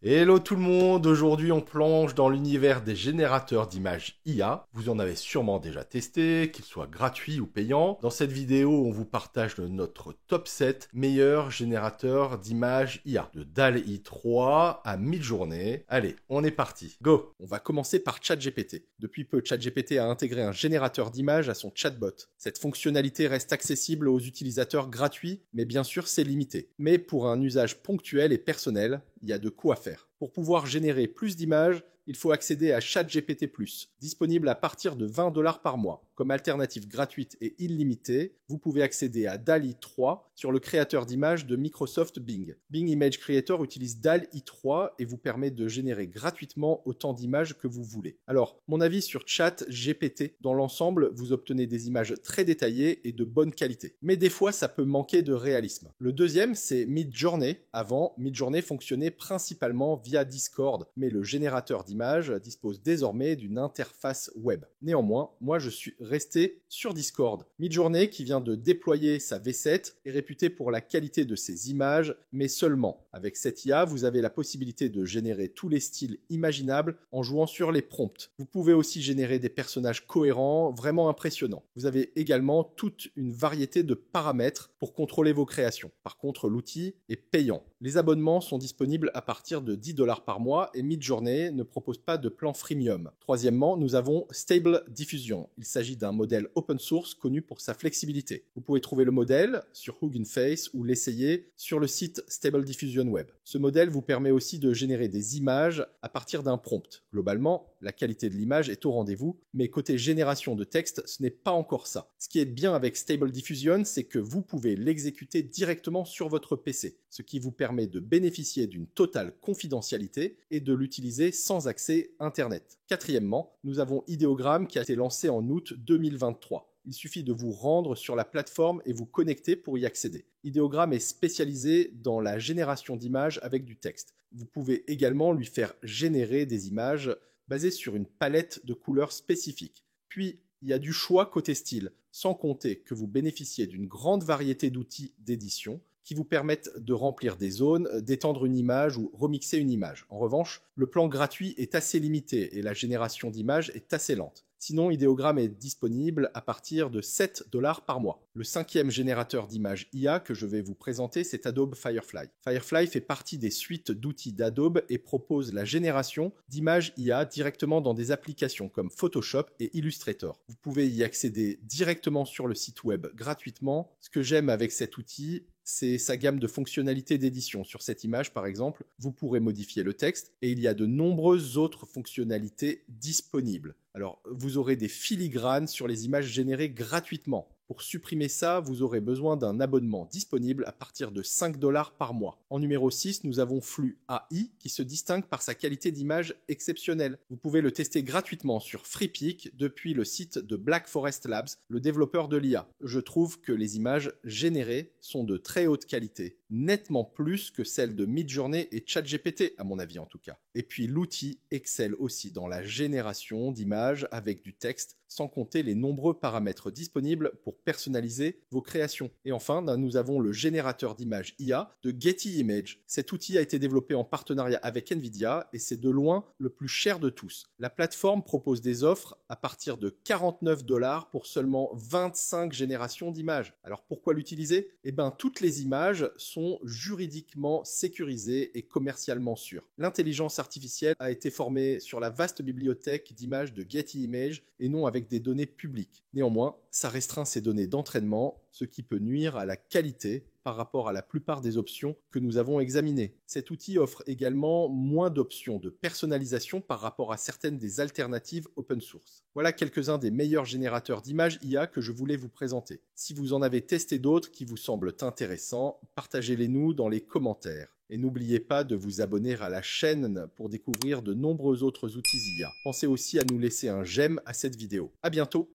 Hello tout le monde, aujourd'hui on plonge dans l'univers des générateurs d'images IA. Vous en avez sûrement déjà testé, qu'ils soient gratuits ou payants. Dans cette vidéo, on vous partage notre top 7 meilleurs générateurs d'images IA. De DALL-E 3 à Midjourney. Allez, on est parti. Go! On va commencer par ChatGPT. Depuis peu, ChatGPT a intégré un générateur d'images à son chatbot. Cette fonctionnalité reste accessible aux utilisateurs gratuits, mais bien sûr c'est limité. Mais pour un usage ponctuel et personnel, il y a de quoi faire. Pour pouvoir générer plus d'images, il faut accéder à ChatGPT+, disponible à partir de 20 $ par mois. Comme alternative gratuite et illimitée, vous pouvez accéder à DALL-E 3 sur le créateur d'images de Microsoft Bing. Bing Image Creator utilise DALL-E 3 et vous permet de générer gratuitement autant d'images que vous voulez. Alors, mon avis sur ChatGPT, dans l'ensemble, vous obtenez des images très détaillées et de bonne qualité. Mais des fois, ça peut manquer de réalisme. Le deuxième, c'est Midjourney. Avant, Midjourney fonctionnait principalement via Discord, mais le générateur d'images dispose désormais d'une interface web. Néanmoins, moi je suis resté sur Discord. Midjourney, qui vient de déployer sa V7, est réputé pour la qualité de ses images, mais seulement. Avec cette IA, vous avez la possibilité de générer tous les styles imaginables en jouant sur les prompts. Vous pouvez aussi générer des personnages cohérents, vraiment impressionnants. Vous avez également toute une variété de paramètres pour contrôler vos créations. Par contre, l'outil est payant. Les abonnements sont disponibles à partir de 10 $ par mois et Midjourney ne propose pas de plan freemium. Troisièmement, nous avons Stable Diffusion. Il s'agit d'un modèle open source connu pour sa flexibilité. Vous pouvez trouver le modèle sur Hugging Face ou l'essayer sur le site Stable Diffusion Web. Ce modèle vous permet aussi de générer des images à partir d'un prompt. Globalement, la qualité de l'image est au rendez-vous, mais côté génération de texte, ce n'est pas encore ça. Ce qui est bien avec Stable Diffusion, c'est que vous pouvez l'exécuter directement sur votre PC, ce qui vous permet de bénéficier d'une totale confidentialité et de l'utiliser sans accès Internet. Quatrièmement, nous avons Ideogram qui a été lancé en août 2023. Il suffit de vous rendre sur la plateforme et vous connecter pour y accéder. Ideogram est spécialisé dans la génération d'images avec du texte. Vous pouvez également lui faire générer des images basées sur une palette de couleurs spécifiques. Puis, il y a du choix côté style, sans compter que vous bénéficiez d'une grande variété d'outils d'édition qui vous permettent de remplir des zones, d'étendre une image ou remixer une image. En revanche, le plan gratuit est assez limité et la génération d'images est assez lente. Sinon, Ideogram est disponible à partir de 7 $ par mois. Le cinquième générateur d'images IA que je vais vous présenter, c'est Adobe Firefly. Firefly fait partie des suites d'outils d'Adobe et propose la génération d'images IA directement dans des applications comme Photoshop et Illustrator. Vous pouvez y accéder directement sur le site web gratuitement. Ce que j'aime avec cet outil, c'est sa gamme de fonctionnalités d'édition. Sur cette image, par exemple, vous pourrez modifier le texte et il y a de nombreuses autres fonctionnalités disponibles. Alors, vous aurez des filigranes sur les images générées gratuitement. Pour supprimer ça, vous aurez besoin d'un abonnement disponible à partir de 5 $ par mois. En numéro 6, nous avons Flux AI qui se distingue par sa qualité d'image exceptionnelle. Vous pouvez le tester gratuitement sur FreePic depuis le site de Black Forest Labs, le développeur de l'IA. Je trouve que les images générées sont de très haute qualité, nettement plus que celles de Midjourney et ChatGPT, à mon avis en tout cas. Et puis l'outil excelle aussi dans la génération d'images avec du texte, sans compter les nombreux paramètres disponibles pour personnaliser vos créations. Et enfin, nous avons le générateur d'images IA de Getty Images. Cet outil a été développé en partenariat avec Nvidia et c'est de loin le plus cher de tous. La plateforme propose des offres à partir de 49 $ pour seulement 25 générations d'images. Alors pourquoi l'utiliser ? Eh bien, toutes les images sont juridiquement sécurisées et commercialement sûres. L'intelligence artificielle a été formée sur la vaste bibliothèque d'images de Getty Images et non avec des données publiques. Néanmoins, ça restreint ces données d'entraînement, ce qui peut nuire à la qualité par rapport à la plupart des options que nous avons examinées. Cet outil offre également moins d'options de personnalisation par rapport à certaines des alternatives open source. Voilà quelques-uns des meilleurs générateurs d'images IA que je voulais vous présenter. Si vous en avez testé d'autres qui vous semblent intéressants, partagez-les nous dans les commentaires. Et n'oubliez pas de vous abonner à la chaîne pour découvrir de nombreux autres outils IA. Pensez aussi à nous laisser un j'aime à cette vidéo. À bientôt!